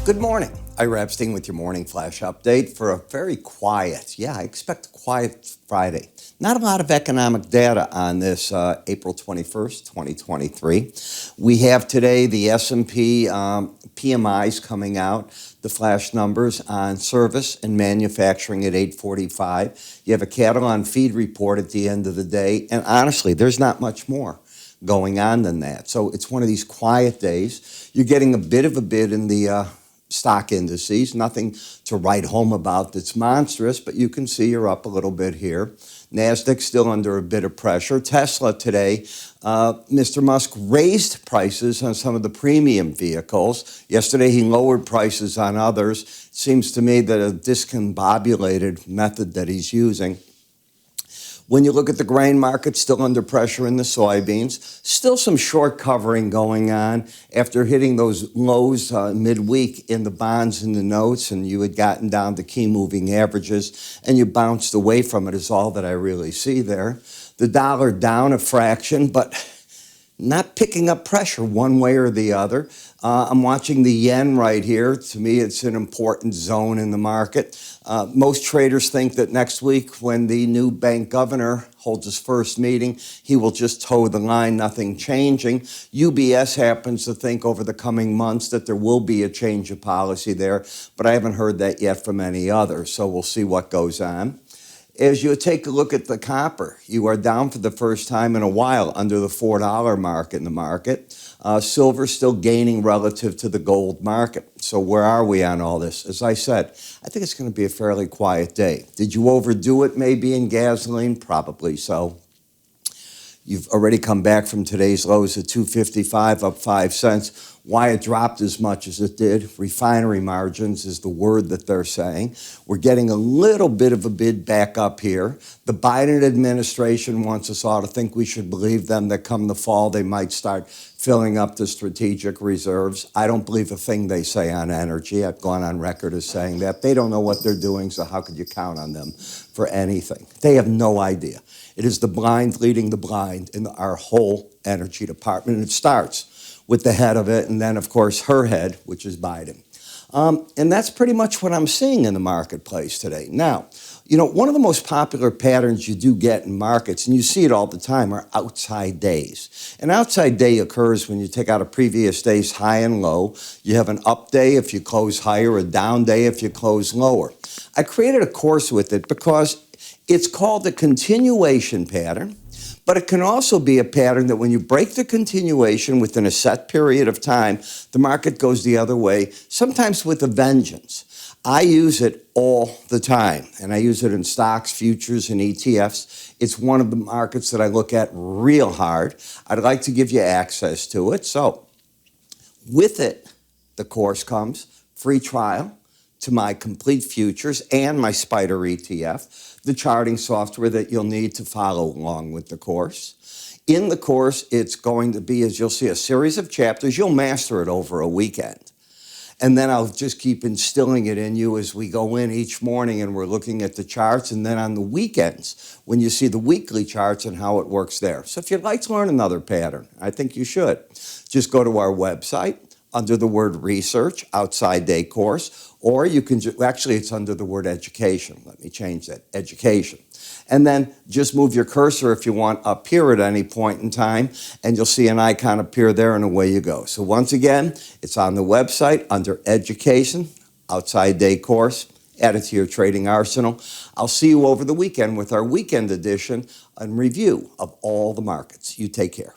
Good morning. Ira Epstein with your morning flash update for a very quiet, I expect a quiet Friday. Not a lot of economic data on this April 21st, 2023. We have today the S&P PMIs coming out, the flash numbers on service and manufacturing at 8:45. You have a cattle on feed report at the end of the day, and honestly, there's not much more going on than that. So it's one of these quiet days. You're getting a bit of a bid in the stock indices, nothing to write home about that's monstrous, but you can see you're up a little bit here. NASDAQ still under a bit of pressure. Tesla today, Mr. Musk raised prices on some of the premium vehicles. Yesterday he lowered prices on others. It seems to me that a discombobulated method that he's using. When you look at the grain market, still under pressure in the soybeans, still some short covering going on after hitting those lows midweek in the bonds and the notes, and you had gotten down to key moving averages, and you bounced away from it is all that I really see there. The dollar down a fraction, but not picking up pressure one way or the other. I'm watching the yen right here. To me, it's an important zone in the market. Most traders think that next week when the new bank governor holds his first meeting, he will just toe the line, nothing changing. UBS happens to think over the coming months that there will be a change of policy there, but I haven't heard that yet from any others, so we'll see what goes on. As you take a look at the copper, you are down for the first time in a while under the $4 mark in the market. Silver still gaining relative to the gold market. So where are we on all this? As I said, I think it's going to be a fairly quiet day. Did you overdo it maybe in gasoline? Probably so. You've already come back from today's lows at $2.55, up 5 cents. Why it dropped as much as it did, refinery margins is the word that they're saying. We're getting a little bit of a bid back up here. The Biden administration wants us all to think we should believe them that come the fall they might start filling up the strategic reserves. I don't believe a thing they say on energy. I've gone on record as saying that. They don't know what they're doing, so how could you count on them for anything? They have no idea. It is the blind leading the blind in our whole energy department. And it starts with the head of it, and then, of course, her head, which is Biden. And that's pretty much what I'm seeing in the marketplace today. Now, one of the most popular patterns you do get in markets, and you see it all the time, are outside days. An outside day occurs when you take out a previous day's high and low. You have an up day if you close higher, a down day if you close lower. I created a course with it because it's called a continuation pattern. But it can also be a pattern that when you break the continuation within a set period of time, the market goes the other way, sometimes with a vengeance. I use it all the time, and I use it in stocks, futures, and ETFs. It's one of the markets that I look at real hard. I'd like to give you access to it. So with it, the course comes, free trial to my complete futures and my Spider ETF, the charting software that you'll need to follow along with the course. In the course, it's going to be, as you'll see, a series of chapters. You'll master it over a weekend. And then I'll just keep instilling it in you as we go in each morning and we're looking at the charts. And then on the weekends, when you see the weekly charts and how it works there. So if you'd like to learn another pattern, I think you should. Just go to our website under the word research, outside day course, or you can, actually it's under the word education. Let me change that, education. And then just move your cursor if you want up here at any point in time, and you'll see an icon appear there and away you go. So once again, it's on the website under education, outside day course. Add it to your trading arsenal. I'll see you over the weekend with our weekend edition and review of all the markets. You take care.